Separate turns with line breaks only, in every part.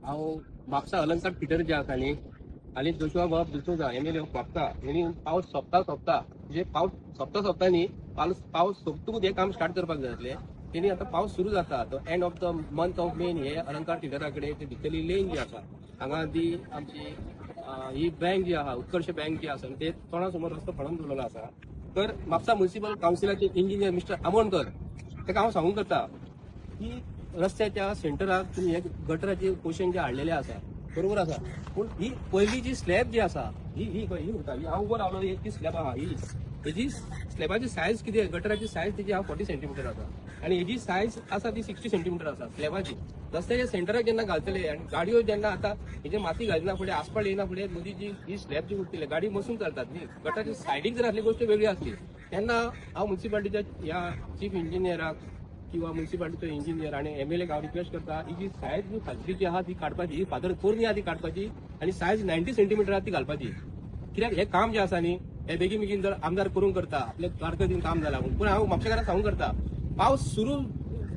हांव म्हापसा अलंकार थिएटर जे आसा न्ही आनी जोशुआ बाब डिसोजा MLA ऑफ म्हापसा हेणी पावस सोंपता म्हणजे पावस सोंपता न्ही पावस सोंपतकूच हे काम स्टार्ट करपाक जाय आसलें. तेणी आतां पावस सुरू जाता तो end of the month of May हे अलंकार थिएटरा कडेन ते भितरली लेन जी आसा हांगा ती आमची ही बँक जी आहा उत्कर्ष बँक जी आसा ते तोंडा समोर रस्तो खणून दवरलेलो आसा. तर म्हापसा म्युनिसिपल कावन्सिलाचे इंजिनियर मिस्टर आमोणकर ताका हांव सांगूंक करता की रस्त्याच्या सेंटराक तुम्ही हे गटराचे पोशन जे हाडलेले आसा बरोबर आसा पूण ही पहिली जी स्लॅब जी आसा ही ही ही उरता ही हांव उबो रावलो एक ती स्लॅब आहा ही हेजी स्लॅबाची सायज किती गटराची सायज तेजी 40 सेंटीमीटर आसा आणि हेजी सायज आसा ती 60 सेंटीमीटर आसा स्लॅबाची. रस्त्याच्या सेंटराक जेन्ना घालतले आणि गाडयो जेन्ना आता हेजे माती घालिना फुडें आसपाळ येना फुडें मदीं जी ही स्लॅब जी उरतली गाडी बसून चलतात न्ही गटाच्या सायडीक जर असली गोष्ट वेगळी असली तेन्ना हांव म्युनिसिपालिटीच्या ह्या चीफ इंजिनियराक किंवा म्युनिसिपालिटीचो इंजिनियर आणि MLA हांव रिक्वेस्ट करता ही जी सायज जी खाजगी जी आहा ती काडपाची ही फादर पोरणी आहा ती काडपाची आणि सायज 90 सेंटीमीटर ती घालपाची. कित्याक हे काम जे आसा न्ही हे बेगीन बेगीन जर आमदार करूंक करता आपल्या कारकिर्दीन काम जाला पूण हांव म्हापशेकारांक सांगूंक करता पावस सुरू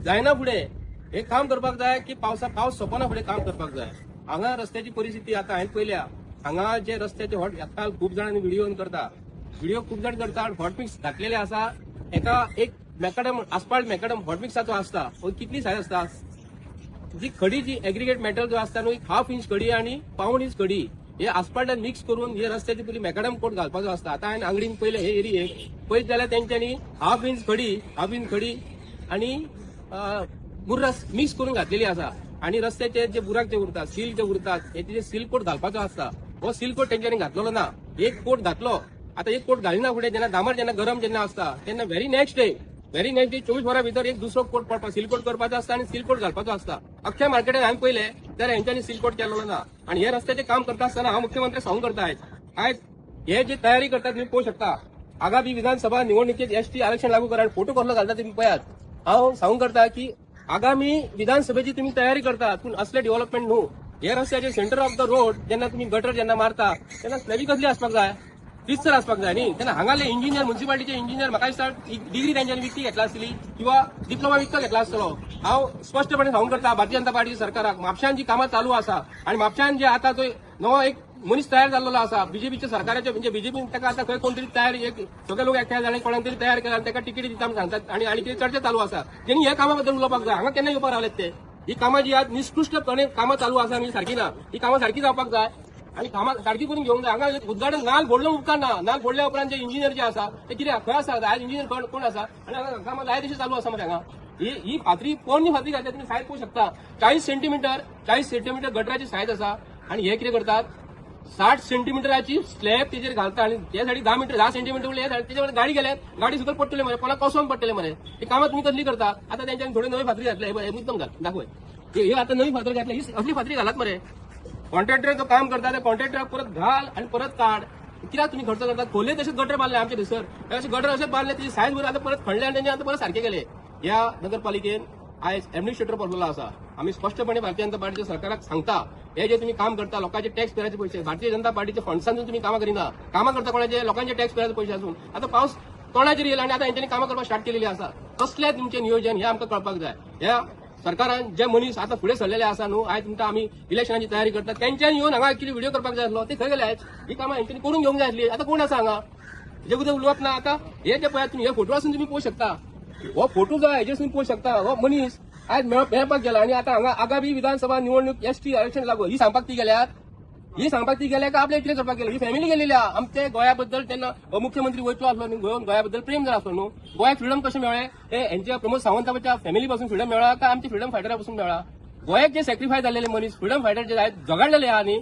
जायना फुडें हे काम करपाक जाय की पावस सोंपना फुडें काम करपाक जाय. हांगा रस्त्याची परिस्थिती आता हांवें पळयल्या हांगा जे रस्त्याचे हॉट आता खूब जाणांनी व्हिडिओ खूब जाण करता हॉट मिक्स घातलेले आसा एका एक मॅकडम आसपाल्ट मॅकडम हॉटमिक्साचो आसता कितली सायज आसता जी खडी जी एग्रिगेट मेटल जो आसता न्हू 1/2 इंच खडी आणि 1/4 इंच खडी हे आसपाल्टान मिक्स करून हे रस्त्याची पयली मॅकडम कोट घालपाचो आसता. आता हांवें आंगडीन पयले हे एरियेक पळयत जाल्यार तेंच्यांनी 1/2 इंच खडी आणि मुर्रास मिक्स करून घातलेली आसा आणि रस्त्याचे जे बुराक जे उरतात सील जे उरतात हेचे जे सील कोट घालपाचो आसता हो सील कोट तेंच्यांनी घातलेलो ना. एक कोट घातलो आता एक कोट घालिना फुडें जेन्ना दामर जेन्ना गरम जेन्ना आसता तेन्ना व्हेरी नेक्स्ट डे 24 वरां भितर एक दुसरो कोट पडपाक सील कोट करपाचो आसता आणि सील कोट घालपाचो आसता. अख्ख्या मार्केटात हांवें पळयले जाल्यार हेंच्यांनी सील कोट केलेलो ना आणि हे रस्त्याचे काम करता आसतना हांव मुख्यमंत्री सांगूंक करता आयज हे जे तयारी करतात तुम्ही पळोवंक शकता आगामी विधानसभा निवडणुकीत ST आरक्षण लागू करा फोटो कसलो घालता तुम्ही पळयात. हांव सांगूंक करता की आगामी विधानसभेची तुम्ही तयारी करतात पूण असले डेव्हलपमेंट न्हू हे रस्त्याचे सेंटर ऑफ द रोड जेन्ना तुम्ही गटर जेन्ना मारता तेन्ना स्लॅबी कसली आसपाक जाय रितसर आसपाक जाय न्ही. तेन्ना हांगाले इंजिनियर म्युनिसिपालिटीचे इंजिनियर म्हाका दिसता डिग्री तेंच्यांनी विकती घेतला आसली किंवा डिप्लोमा विकतो घेतला आसतलो. हांव स्पश्टपणे सांगूंक करता भारतीय जनता पार्टी सरकाराक म्हापशान जी कामां चालू आसा आणि म्हापशान जे आता तो नवो एक मनीस तयार जाल्लो आसा बीजेपीच्या सरकाराच्या म्हणजे बीजेपीन ताका आता खंय कोण तरी तयार एक सगळे लोक एकठांय जाणे कोणाक तरी तयार केला ताका तिकीट दिता म्हूण सांगतात आणि कितें चर्चा चालू आसा तेणी ह्या कामा बद्दल उलोवपाक जाय. हांगा केन्ना येवपाक रावलेत ते ही कामां जी आज निष्कृष्टपणे कामां चालू आसा ही सारखी ना ही कामां सारखी जावपाक जाय आणि कामां सारखी करून घेवंक जाय. हांगा उद्घाटन नाल बोडलो उपकारना नाल बोडल्या उपरांत जे इंजिनियर जे आसा ते कित्याक खंय आसा आयज इंजिनियर कोण आसा आणि हांगा कामां जाय तशी चालू आसा मरे हांगा ही फातरी पोरणी फातरी घातल्या तुम्ही सायज पळोवंक शकता 40 सेंटीमीटर गटराची सायज आसा आणि हे कितें करतात 60 सेंटीमीटराची स्लॅब तेजेर घालता आणि त्यासाठी 10 सेंटीमीटर उरले त्याच्यामध्ये गाडी गेल्यात गाडी सुद्धा पडटले मरे कोणाक कसोवन पडटले मरे ही कामां तुम्ही कसली करता. आता त्यांच्यानी थोडी नवी फातरी घातल्या हे मुद्दम घाल दाखवय हे आता नवी फातरी घातल्या ही असली फातरी घालात मरे. कॉन्ट्रॅक्टर जो काम करता त्या कॉन्ट्रॅक्टराक परत घाल आणि परत काढ कित्याक तुम्ही खर्च करता. खोले तसेच गटर बांधले आमचे दिसर असे गटर असे बांधले त्याची सायज बरोबर आता परत खणले आणि त्यांनी आता परत सारखे केले. या नगरपालिकेन आयज ऍडमिनिस्ट्रेटर बसलेलो आसा आम्ही स्पष्टपणे भारतीय जनता पार्टीच्या सरकाराक सांगता हे जे तुम्ही काम करता लोकांचे टॅक्स पेराचे पैसे भारतीय जनता पार्टीच्या फंड्सांतून तुम्ही कामां करिना कामां करता कोणाचे लोकांचे टॅक्स पेराचे पैसे असून आता पावस तोंडाचेर येयला आणि आता हेंच्यांनी कामां करपाक स्टार्ट केलेली आसा. कसले तुमचे नियोजन हे आमकां कळपाक जाय. ह्या सरकारान जे मनीस आता फुडें सरलेले आसा न्हू आयज तुमकां आमी इलेक्शनाची तयारी करतात तेंच्यांनी येवन हांगा एक्चुअली व्हिडिओ करपाक जाय आसलो ते खंय गेले आयज ही कामां हेंच्यांनी करून घेवंक जाय आसली. आता कोण आसा हांगा जे उदक उलोवप ना. आता हे जे पळयात तुम्ही हे फोटो आसून तुम्ही पळोवंक शकता हो फोटो जो हेजेर तुम्ही पळोवंक शकता हो मनीस आज मेळपाक गेला आणि आता हांगा आगामी विधानसभा निवडणूक ST आरक्षण लागू ही सांगपाक ती गेल्यात का आपल्या इतले करपाक गेले ही फॅमिली गेलेली आहा. आमचे गोंया बद्दल तेन्ना मुख्यमंत्री वयतलो आसलो न्ही गोंया बद्दल प्रेम जाय आसलो न्हू. गोंयाक फ्रिडम कशें मेळ्ळें हे हेंच्या प्रमोद सावंताच्या फॅमिली पासून फ्रिडम मेळ्ळा का आमच्या फ्रिडम फायटरा पासून मेळ्ळा. गोंयाक जे सॅक्रिफाय जाल्लेले मनीस फ्रिडम फायटर जे आहेत झगडलेले आहा न्ही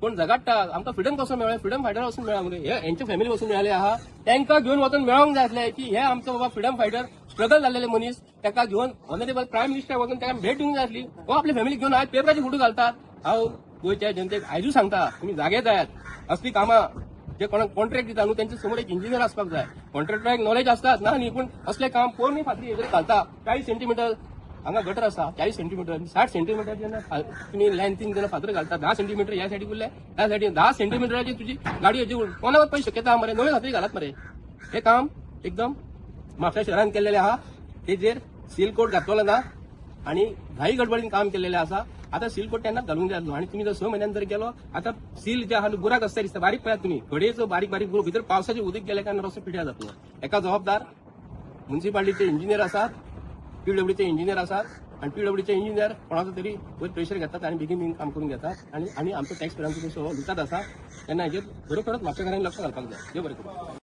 कोण झगडटा आमकां फ्रिडम कसो मेळ्ळें फ्रिडम फायटरा पासून मेळ्ळा मरे हे हेंच्या फॅमिली पासून मेळ्ळेले आहा. तांकां घेवन वचून मेळोंक जाय आसलें की हे आमचो बाबा फ्रिडम फायटर स्ट्रगल जाल्लेले मनीस ताका घेवन ऑनरेबल प्रायम मिनिस्टर वचून ताका भेट दिवंक जाय आसली. हो आपली फॅमिली घेवन आज पेपराचे फोटो घालतात. हांव गोंयच्या जनतेक आयजूच सांगता तुम्ही जागे जायात असली कामां जे कोणाक कॉन्ट्रॅक्ट दिता न्हू त्यांच्या समोर एक इंजिनियर आसपाक जाय. कॉन्ट्रॅक्टराक नॉलेज आसतात ना न्ही पूण असले काम पोरणी फातरी हेजेर घालता 40 सेंटीमीटर हांगा गटर आसा 40 सेंटीमीटर 60 सेंटीमीटर जेन्ना तुम्ही लेंथीन जेन्ना फातर घालता 10 सेंटीमीटर ह्या सायडीक उरले त्या सायडीक 10 सेंटीमीटराची तुजी गाडी हेजी कोणाक पळय शक्यता मरे नवी फातरी घालात मरे. हे काम एकदम म्हापसा शहरान केलेले आहा तेजेर सील कोट घातलेलो ना आणि घाई गडबडीन काम केलेले आसा आता सील कोट त्यांना घालून द्यालो आणि तुम्ही जर 6 महिन्यांतर गेलो आता सील जे आहा बुराक असता दिसता बारीक पळयात तुम्ही घडयेचो बारीक बारीक बुरो भितर पावसाचे उदक गेल्या कारण रस्तो पिड्यार जातलो एका जबाबदार म्युन्सिपालिटीचे इंजिनियर असतात पीडब्ल्यूडीचे इंजिनियर असतात आणि पीडब्ल्यूडीचे इंजिनियर कोणाचं तरी वयर प्रेशर घेतात आणि बेगीन काम करून घेतात आणि आमचो टॅक्स पेरांचो तसो लुटात असा त्यांना हेजेर खरोखरच म्हापशेकारांनी लक्ष घालपाक जाय. देव बरें करूं.